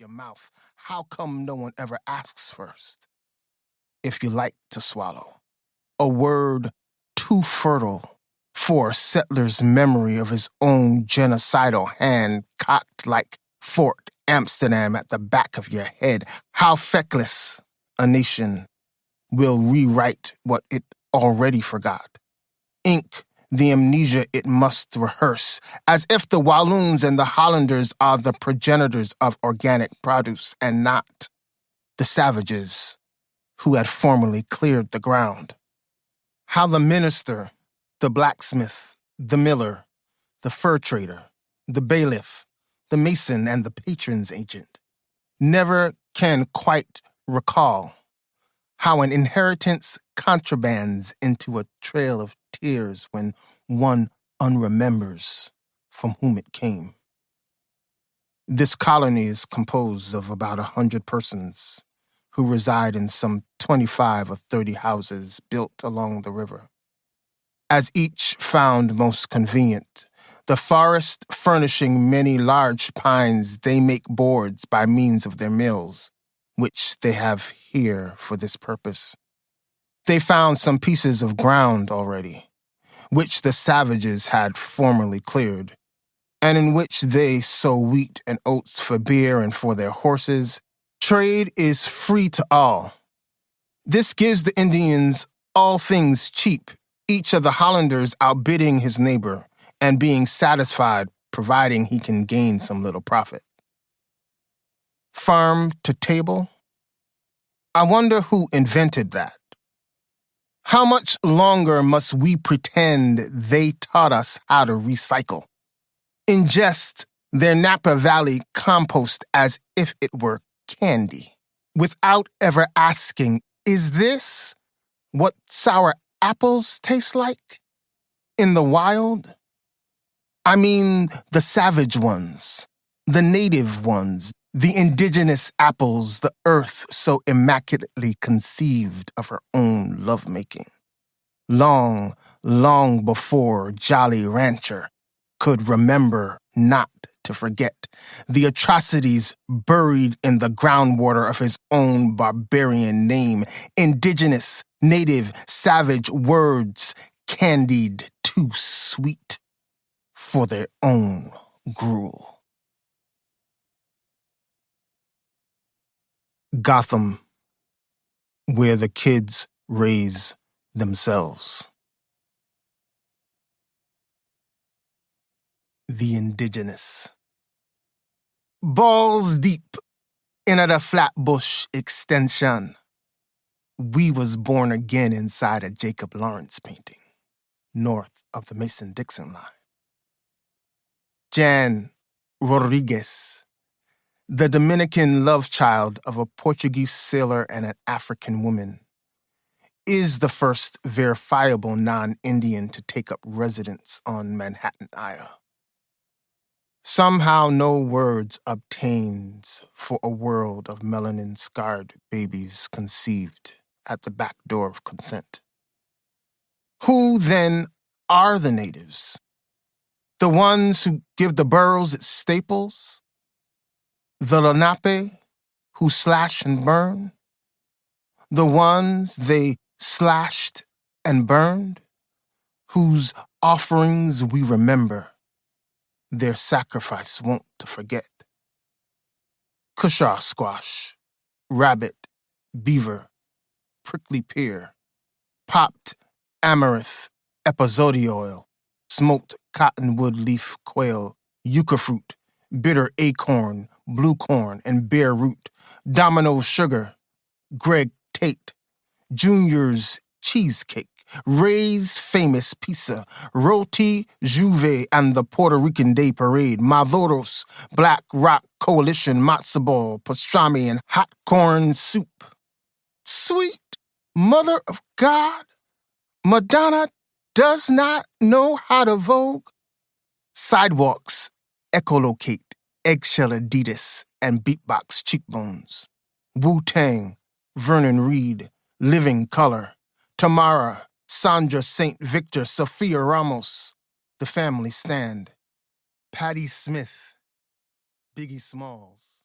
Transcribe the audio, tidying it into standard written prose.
your mouth. How come no one ever asks first? If you like to swallow. A word too fertile for a settler's memory of his own genocidal hand cocked like Fort Amsterdam at the back of your head. How feckless a nation will rewrite what it already forgot. Ink the amnesia it must rehearse, as if the Walloons and the Hollanders are the progenitors of organic produce and not the savages who had formerly cleared the ground. How the minister, the blacksmith, the miller, the fur trader, the bailiff, the mason, and the patron's agent never can quite recall how an inheritance contrabands into a trail of tears when one unremembers from whom it came. This colony is composed of about 100 persons who reside in some 25 or 30 houses built along the river. As each found most convenient, the forest furnishing many large pines, they make boards by means of their mills, which they have here for this purpose. They found some pieces of ground already, which the savages had formerly cleared, and in which they sow wheat and oats for beer and for their horses. Trade is free to all. This gives the Indians all things cheap, each of the Hollanders outbidding his neighbor and being satisfied, providing he can gain some little profit. Farm to table? I wonder who invented that. How much longer must we pretend they taught us how to recycle? Ingest their Napa Valley compost as if it were candy, without ever asking, is this what sour apples taste like? In the wild? I mean the savage ones, the native ones, the indigenous apples the earth so immaculately conceived of her own lovemaking. Long, long before Jolly Rancher could remember not to forget the atrocities buried in the groundwater of his own barbarian name, indigenous, native, savage words candied too sweet for their own gruel. Gotham, where the kids raise themselves. The indigenous. Balls deep in the Flatbush extension. We was born again inside a Jacob Lawrence painting, north of the Mason-Dixon line. Jan Rodriguez, the Dominican love child of a Portuguese sailor and an African woman, is the first verifiable non-Indian to take up residence on Manhattan Isle. Somehow no words obtains for a world of melanin-scarred babies conceived at the back door of consent. Who, then, are the natives? The ones who give the burros its staples? The Lenape who slash and burn? The ones they slashed and burned? Whose offerings we remember, their sacrifice wont to forget. Cushar squash, rabbit, beaver, prickly pear, popped amaranth, episode oil, smoked cottonwood leaf quail, yucca fruit, bitter acorn, blue corn, and bare root, Domino sugar, Greg Tate, Junior's cheesecake, Ray's famous pizza, Roti Juve and the Puerto Rican Day Parade, Maduro's Black Rock Coalition matzo ball, pastrami, and hot corn soup. Sweet Mother of God, Madonna does not know how to vogue. Sidewalks echolocate, eggshell Adidas, and beatbox cheekbones. Wu-Tang, Vernon Reed, Living Color, Tamara, Sandra St. Victor, Sophia Ramos, The Family Stand, Patti Smith, Biggie Smalls.